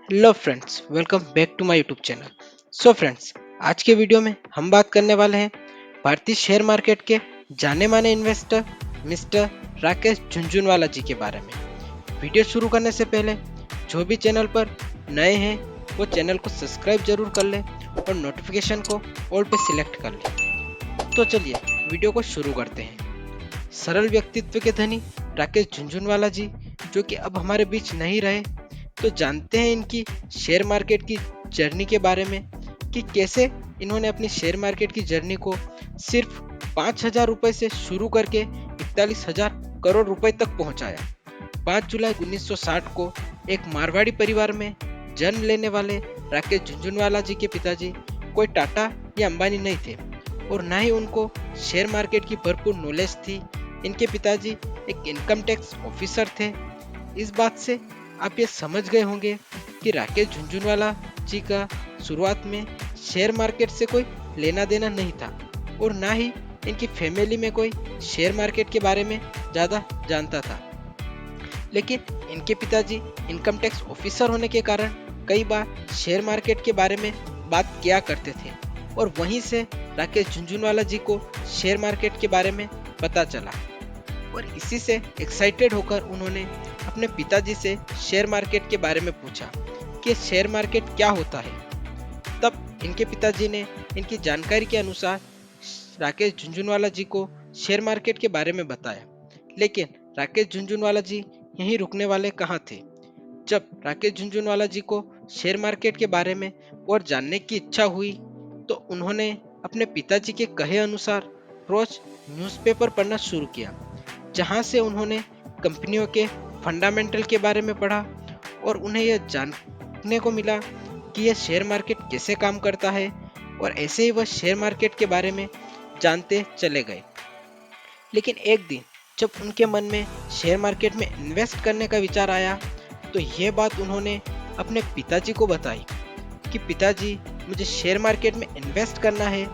Hello friends, welcome back to my YouTube channel. So friends, आज के video में हम बात करने वाले हैं भारतीय शेयर मार्केट के जाने माने इन्वेस्टर मिस्टर राकेश झुनझुनवाला जी के बारे में। वीडियो शुरू करने से पहले जो भी चैनल पर नए हैं वो चैनल को सब्सक्राइब जरूर कर लें और नोटिफिकेशन को ऑल पे सिलेक्ट कर लें। तो चलिए वीडियो को शुरू करते हैं। सरल व्यक्तित्व के धनी राकेश झुनझुनवाला जी, जो कि अब हमारे बीच नहीं रहे, तो जानते हैं इनकी शेयर मार्केट की जर्नी के बारे में कि कैसे इन्होंने अपनी शेयर मार्केट की जर्नी को सिर्फ 5,000 रुपए से शुरू करके 41,000 करोड़ रुपए तक पहुंचाया। 5 जुलाई 1960 को एक मारवाड़ी परिवार में जन्म लेने वाले राकेश झुनझुनवाला जी के पिताजी कोई टाटा या अंबानी नहीं थे और न ही उनको शेयर मार्केट की भरपूर नॉलेज थी। इनके पिताजी एक इनकम टैक्स ऑफिसर थे। इस बात से आप ये समझ गए होंगे कि राकेश झुनझुनवाला जी का शुरुआत में शेयर मार्केट से कोई लेना देना नहीं था और ना ही इनकी फैमिली में कोई शेयर मार्केट के बारे में ज़्यादा जानता था। लेकिन इनके पिताजी इनकम टैक्स ऑफिसर होने के कारण कई बार शेयर मार्केट के बारे में बात किया करते थे और वहीं से राकेश झुनझुनवाला जी को शेयर मार्केट के बारे में पता चला और इसी से एक्साइटेड होकर उन्होंने अपने पिताजी से शेयर मार्केट के बारे में पूछा कि शेयर मार्केट क्या होता है। तब इनके पिताजी ने इनकी जानकारी के अनुसार राकेश झुनझुनवाला जी को शेयर मार्केट के बारे में बताया। लेकिन राकेश झुनझुनवाला जी यहीं रुकने वाले कहाँ थे। जब राकेश झुनझुनवाला जी को शेयर मार्केट के बारे में और जानने की इच्छा हुई तो उन्होंने अपने पिताजी के कहे अनुसार रोज न्यूज़पेपर पढ़ना शुरू किया, जहां से उन्होंने कंपनियों के फंडामेंटल के बारे में पढ़ा और उन्हें यह जानने को मिला कि यह शेयर मार्केट कैसे काम करता है और ऐसे ही वह शेयर मार्केट के बारे में जानते चले गए। लेकिन एक दिन जब उनके मन में शेयर मार्केट में इन्वेस्ट करने का विचार आया तो यह बात उन्होंने अपने पिताजी को बताई कि पिताजी, मुझे शेयर मार्केट में इन्वेस्ट करना है।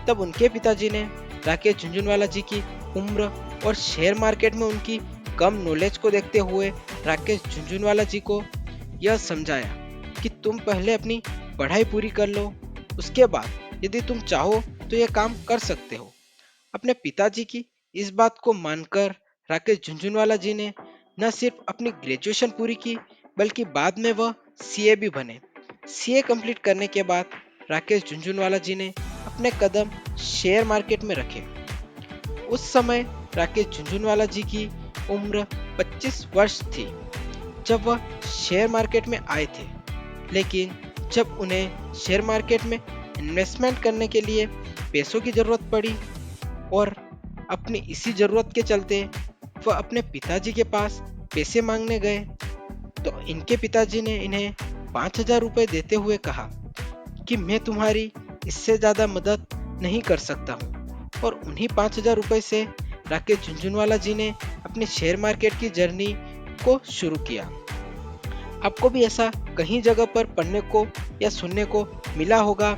तब उनके पिताजी ने राकेश झुनझुनवाला जी की उम्र और शेयर मार्केट में उनकी कम नॉलेज को देखते हुए राकेश झुनझुनवाला जी को यह समझाया कि तुम पहले अपनी पढ़ाई पूरी कर लो, उसके बाद यदि तुम चाहो तो यह काम कर सकते हो। अपने पिताजी की इस बात को मानकर राकेश झुनझुनवाला जी ने न सिर्फ अपनी ग्रेजुएशन पूरी की बल्कि बाद में वह सीए भी बने। सीए कंप्लीट करने के बाद राकेश झुनझुनवाला जी ने अपने कदम शेयर मार्केट में रखे। उस समय राकेश झुनझुनवाला जी की उम्र 25 वर्ष थी जब वह शेयर मार्केट में आए थे। लेकिन जब उन्हें शेयर मार्केट में इन्वेस्टमेंट करने के लिए पैसों की जरूरत पड़ी और अपनी इसी जरूरत के चलते वह अपने पिताजी के पास पैसे मांगने गए तो इनके पिताजी ने इन्हें 5,000 रुपए देते हुए कहा कि मैं तुम्हारी इससे ज़्यादा मदद नहीं कर सकता हूँ। और उन्हीं 5,000 रुपए से राकेश झुनझुनवाला जी ने अपनी शेयर मार्केट की जर्नी को शुरू किया। आपको भी ऐसा कहीं जगह पर पढ़ने को या सुनने को मिला होगा,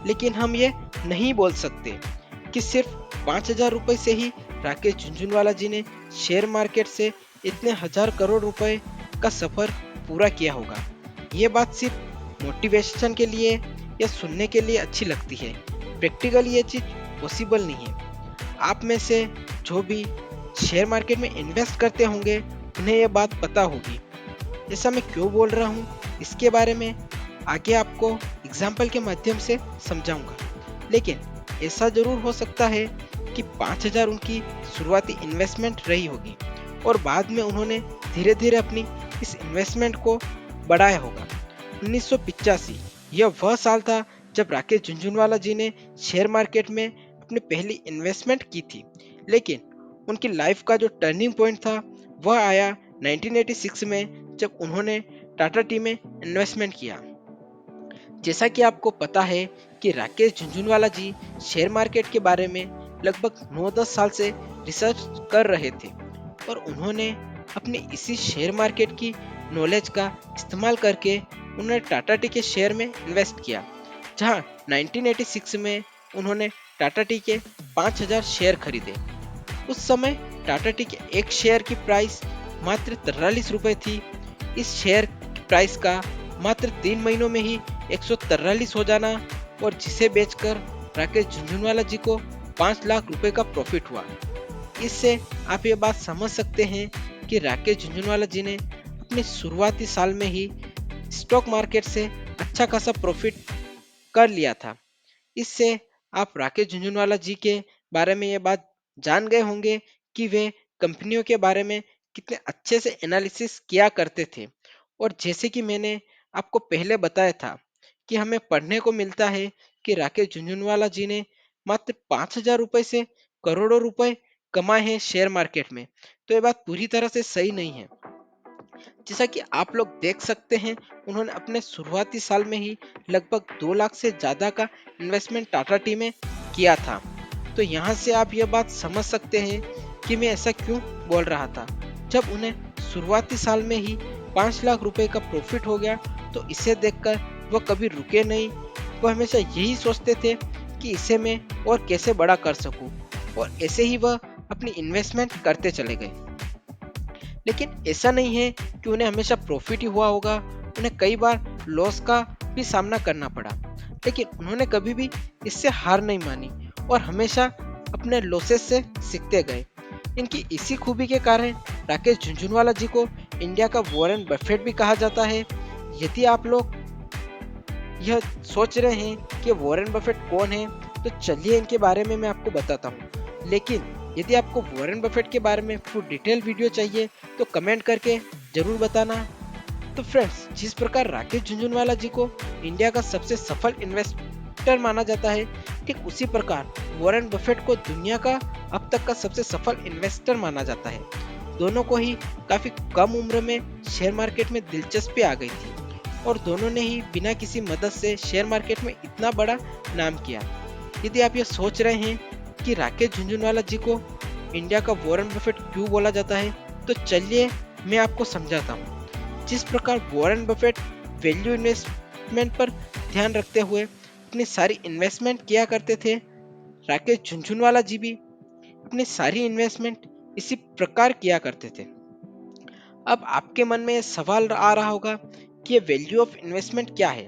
लेकिन हम ये नहीं बोल सकते कि सिर्फ 5,000 रुपए से ही राकेश झुनझुनवाला जी ने शेयर मार्केट से इतने हजार करोड़ रुपए का सफर पूरा किया होगा। ये बात सिर्फ मोटिवेशन के लिए या सुनने के लिए अच्छी लगती है, प्रैक्टिकली ये चीज पॉसिबल नहीं है। आप में से जो भी शेयर मार्केट में इन्वेस्ट करते होंगे उन्हें यह बात पता होगी। ऐसा मैं क्यों बोल रहा हूँ इसके बारे में आगे आपको एग्जाम्पल के माध्यम से समझाऊंगा। लेकिन ऐसा जरूर हो सकता है कि 5,000 उनकी शुरुआती इन्वेस्टमेंट रही होगी और बाद में उन्होंने धीरे धीरे अपनी इस इन्वेस्टमेंट को बढ़ाया होगा। 1985 यह वह साल था जब राकेश झुनझुनवाला जी ने शेयर मार्केट में अपनी पहली इन्वेस्टमेंट की थी। लेकिन उनकी लाइफ का जो टर्निंग पॉइंट था वह आया 1986 में जब उन्होंने टाटा टी में इन्वेस्टमेंट किया। जैसा कि आपको पता है कि राकेश झुनझुनवाला जी शेयर मार्केट के बारे में लगभग 9-10 साल से रिसर्च कर रहे थे और उन्होंने अपनी इसी शेयर मार्केट की नॉलेज का इस्तेमाल करके उन्होंने टाटा टी के शेयर में इन्वेस्ट किया, जहां 1986 में उन्होंने टाटा टी के 5,000 शेयर खरीदे। उस समय टाटा टी के एक शेयर की प्राइस मात्र 43 रुपए थी। इस शेयर की प्राइस का मात्र 3 महीनों में ही 143 हो जाना, और जिसे बेचकर राकेश झुनझुनवाला जी को 5 लाख रुपए का प्रॉफिट हुआ। इससे आप ये बात समझ सकते हैं कि राकेश झुनझुनवाला जी ने अपने शुरुआती साल में ही स्टॉक मार्केट से अच्छा खासा प्रॉफिट कर लिया था। इससे आप राकेश झुनझुनवाला जी के बारे में ये बात जान गए होंगे कि वे कंपनियों के बारे में कितने अच्छे से एनालिसिस किया करते थे। और जैसे कि मैंने आपको पहले बताया था कि हमें पढ़ने को मिलता है कि राकेश झुनझुनवाला जी ने मात्र 5,000 रुपए से करोड़ों रुपए कमाए हैं शेयर मार्केट में। तो ये बात पूरी तरह से सही नहीं है। जैसा कि आप लोग देख सकते हैं, उन्होंने अपने शुरुआती साल में ही लगभग 2 लाख से ज्यादा का इन्वेस्टमेंट टाटा टी में किया था। तो यहाँ से आप यह बात समझ सकते हैं कि मैं ऐसा क्यों बोल रहा था। जब उन्हें शुरुआती साल में ही 5 लाख रुपए का प्रॉफिट हो गया, तो इसे देखकर वो कभी रुके नहीं। वो हमेशा यही सोचते थे कि इसे मैं और कैसे बड़ा कर सकूं, और ऐसे ही वह अपनी इन्वेस्टमेंट करते चले गए। लेकिन ऐसा नहीं है कि उन्हें हमेशा प्रॉफिट ही हुआ होगा, उन्हें कई बार लॉस का भी सामना करना पड़ा। लेकिन उन्होंने कभी भी इससे हार नहीं मानी और हमेशा अपने लॉसेस से सीखते गए। इनकी इसी खूबी के कारण राकेश झुनझुनवाला जी को इंडिया का वॉरेन बफेट भी कहा जाता है। यदि आप लोग यह सोच रहे हैं कि वॉरेन बफेट कौन है, तो चलिए इनके बारे में मैं आपको बताता हूँ। लेकिन यदि आपको वॉरेन बफेट के बारे में फुल डिटेल वीडियो चाहिए तो कमेंट करके जरूर बताना। तो फ्रेंड्स, जिस प्रकार राकेश झुनझुनवाला जी को इंडिया का सबसे सफल इन्वेस्टर माना जाता है, ठीक उसी प्रकार वॉरेन बफेट को दुनिया का अब तक का सबसे सफल इन्वेस्टर माना जाता है। दोनों को ही काफी कम उम्र में शेयर मार्केट में दिलचस्पी आ गई थी, और दोनों ने ही बिना किसी मदद से शेयर मार्केट में इतना बड़ा नाम किया। यदि आप ये सोच रहे हैं कि राकेश झुनझुनवाला जी को इंडिया का वॉरेन बफेट क्यों बोला जाता है, तो चलिए मैं आपको समझाता हूँ। जिस प्रकार वॉरेन बफेट वैल्यू इन्वेस्टमेंट पर ध्यान रखते हुए अपनी सारी इन्वेस्टमेंट किया करते थे, राकेश झुनझुनवाला जी भी अपनी सारी इन्वेस्टमेंट इसी प्रकार किया करते थे। अब आपके मन में ये सवाल आ रहा होगा कि ये वैल्यू ऑफ इन्वेस्टमेंट क्या है।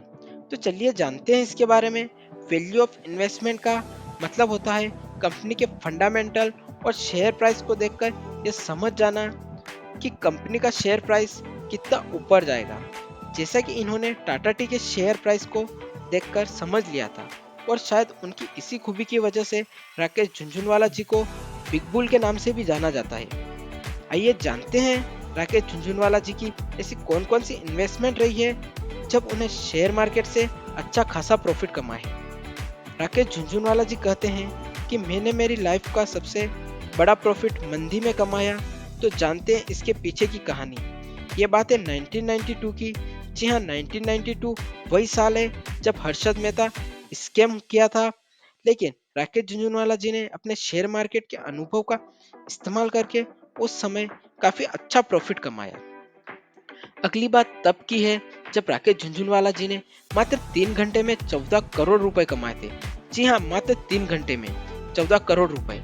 तो चलिए जानते हैं इसके बारे में। वैल्यू ऑफ इन्वेस्टमेंट का मतलब होता है कंपनी के फंडामेंटल और शेयर प्राइस को देखकर ये समझ जाना कि कंपनी का शेयर प्राइस कितना ऊपर जाएगा। जैसा कि इन्होंने टाटा टी के शेयर प्राइस को देखकर समझ लिया था, और शायद उनकी इसी खूबी की वजह से राकेश झुनझुनवाला जी को बिग बुल के नाम से भी जाना जाता है। आइए जानते हैं राकेश झुनझुनवाला जी की ऐसी कौन कौन सी इन्वेस्टमेंट रही है जब उन्हें शेयर मार्केट से अच्छा खासा प्रॉफिट कमा है। राकेश झुनझुनवाला जी कहते हैं कि मैंने मेरी लाइफ का सबसे बड़ा प्रॉफिट मंदी में कमाया। तो जानते हैं इसके पीछे की कहानी। ये बात है 1992 की। जी हाँ, 1992 वही साल है जब हर्षद मेहता स्कैम किया था। लेकिन राकेश झुनझुनवाला जी ने अपने शेयर मार्केट के अनुभव का इस्तेमाल करके उस समय काफी अच्छा प्रॉफिट कमाया। अगली बात तब की है जब राकेश झुनझुनवाला जी ने मात्र 3 घंटे में 14 करोड़ रुपए कमाए थे। जी हाँ, मात्र 3 घंटे में 14 करोड़ रुपए।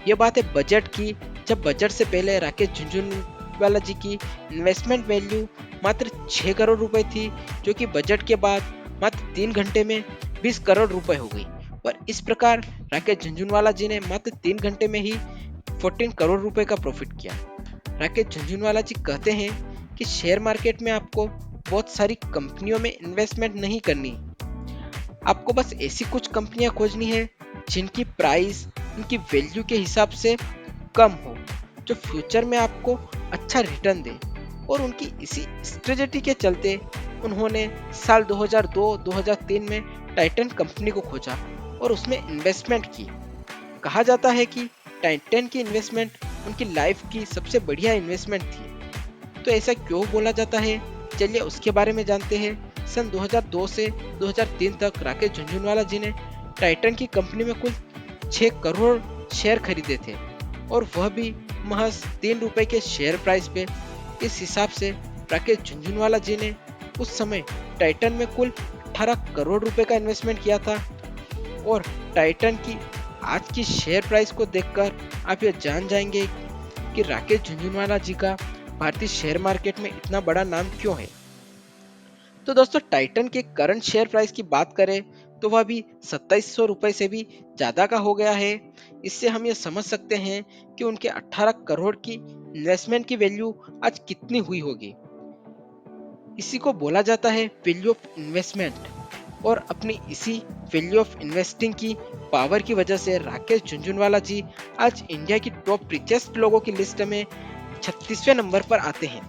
ये बात है बजट की, जब बजट से पहले राकेश झुनझुनवाला जी की इन्वेस्टमेंट वैल्यू मात्र 6 करोड़ रुपए थी, जो कि बजट के बाद मात्र 3 घंटे में 20 करोड़ रुपए हो गई। और इस प्रकार राकेश झुनझुनवाला जी ने मात्र 3 घंटे में ही 14 करोड़ रुपए का प्रॉफिट किया। राकेश झुनझुनवाला जी कहते हैं कि शेयर मार्केट में आपको बहुत सारी कंपनियों में इन्वेस्टमेंट नहीं करनी, आपको बस ऐसी कुछ कंपनियां खोजनी है जिनकी प्राइस उनकी वैल्यू के हिसाब से कम हो, जो फ्यूचर में आपको अच्छा रिटर्न दे। और उनकी इसी स्ट्रेटेजी के चलते उन्होंने साल 2002-2003 में टाइटन कंपनी को खोजा और उसमें इन्वेस्टमेंट की। कहा जाता है कि टाइटन की इन्वेस्टमेंट उनकी लाइफ की सबसे बढ़िया इन्वेस्टमेंट थी। तो ऐसा क्यों बोला जाता है, चलिए उसके बारे में जानते हैं। सन 2002 से 2003 तक राकेश झुनझुनवाला जी ने टाइटन की कंपनी में कुल 6 करोड़ शेयर खरीदे थे, और वह भी महज 3 रुपए के शेयर प्राइस पे। इस हिसाब से राकेश झुनझुनवाला जी ने उस समय टाइटन में कुल 18 करोड़ रुपए का इन्वेस्टमेंट किया था। और टाइटन की आज की शेयर प्राइस को देखकर आप यह जान जाएंगे कि राकेश झुनझुनवाला जी का भारतीय शेयर मार्केट में इतना बड़ा नाम क्यों है। तो दोस्तों टाइटन के करंट शेयर प्राइस की बात करें तो वह भी 2700 रुपए से भी ज्यादा का हो गया है। इससे हम ये समझ सकते हैं कि उनके 18 करोड़ की इन्वेस्टमेंट की वैल्यू आज कितनी हुई होगी। इसी को बोला जाता है वैल्यू ऑफ इन्वेस्टमेंट। और अपनी इसी वैल्यू ऑफ इन्वेस्टिंग की पावर की वजह से राकेश झुनझुनवाला जी आज इंडिया की टॉप रिचेस्ट लोगों की लिस्ट में 36वें नंबर पर आते हैं।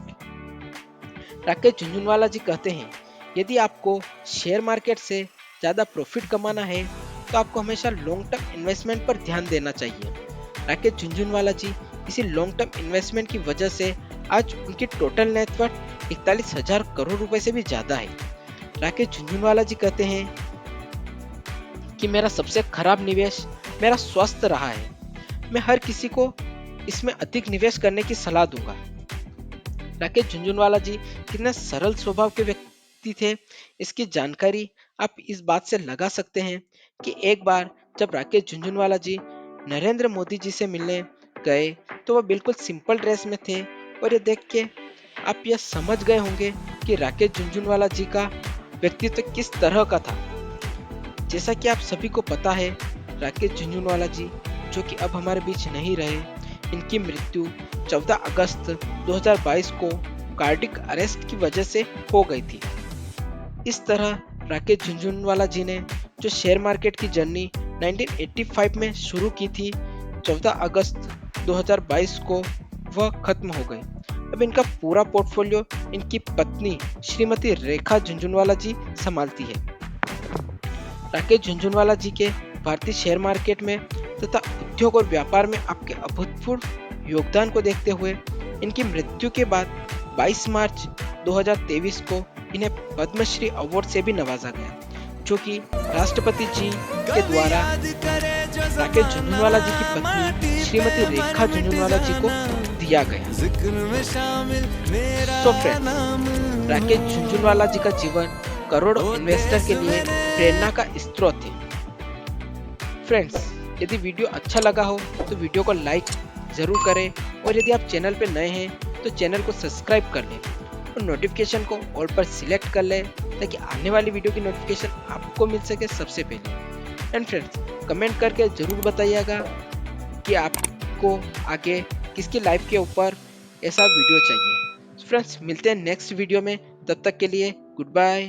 राकेश झुनझुनवाला जी कहते हैं, यदि आपको शेयर मार्केट से ज्यादा प्रॉफिट कमाना है तो आपको हमेशा लॉन्ग टर्म इन्वेस्टमेंट पर ध्यान देना चाहिए। राकेश झुनझुनवाला जी इसी लॉन्ग टर्म इन्वेस्टमेंट की वजह से आज उनकी टोटल नेटवर्थ 41,000 करोड़ रुपए से भी ज्यादा है। राकेश झुनझुनवाला जी कहते हैं कि मेरा सबसे खराब निवेश मेरा स्वास्थ्य रहा है। मैं हर किसी को इसमें अधिक निवेश करने की सलाह दूंगा। राकेश झुनझुनवाला जी कितने सरल स्वभाव के व्यक्ति थे, इसकी जानकारी आप इस बात से लगा सकते हैं कि एक बार जब राकेश झुनझुनवाला जी नरेंद्र मोदी जी से मिलने गए तो वह बिल्कुल सिंपल ड्रेस में थे। और ये देख के आप यह समझ गए होंगे कि राकेश झुनझुनवाला जी का व्यक्तित्व किस तरह का था। जैसा कि आप सभी को पता है, राकेश झुनझुनवाला जी जो कि अब हमारे बीच नहीं रहे, इनकी मृत्यु 14 अगस्त 2022 को कार्डिक अरेस्ट की वजह से हो गई थी। इस तरह राकेश झुनझुनवाला जी ने जो शेयर मार्केट की जर्नी 1985 में शुरू की थी, 14 अगस्त 2022 को वह खत्म हो गई। अब इनका पूरा पोर्टफोलियो इनकी पत्नी श्रीमती रेखा झुनझुनवाला जी संभालती है। राकेश झुनझुनवाला जी के भारतीय शेयर मार्केट में तथा उद्योग और व्यापार में आपके अभूतपूर्व योगदान को देखते हुए इनकी मृत्यु के बाद 22 मार्च 2023 को इन्हें पद्मश्री अवार्ड से भी नवाजा गया, जो कि राष्ट्रपति जी के द्वारा राकेश झुनझुनवाला जी की पत्नी श्रीमती रेखा झुनझुनवाला जी को दिया गया। सो फ्रेंड्स, राकेश झुनझुनवाला जी का जीवन करोड़ों इन्वेस्टर के लिए प्रेरणा का स्रोत है। फ्रेंड्स, यदि वीडियो अच्छा लगा हो तो वीडियो को लाइक जरूर करें और यदि आप चैनल पर नए हैं तो चैनल को सब्सक्राइब कर लें और नोटिफिकेशन को ऑल पर सिलेक्ट कर लें ताकि आने वाली वीडियो की नोटिफिकेशन आपको मिल सके सबसे पहले। एंड फ्रेंड्स, कमेंट करके जरूर बताइएगा कि आपको आगे किसकी लाइफ के ऊपर ऐसा वीडियो चाहिए। फ्रेंड्स, मिलते हैं नेक्स्ट वीडियो में, तब तक के लिए गुड बाय।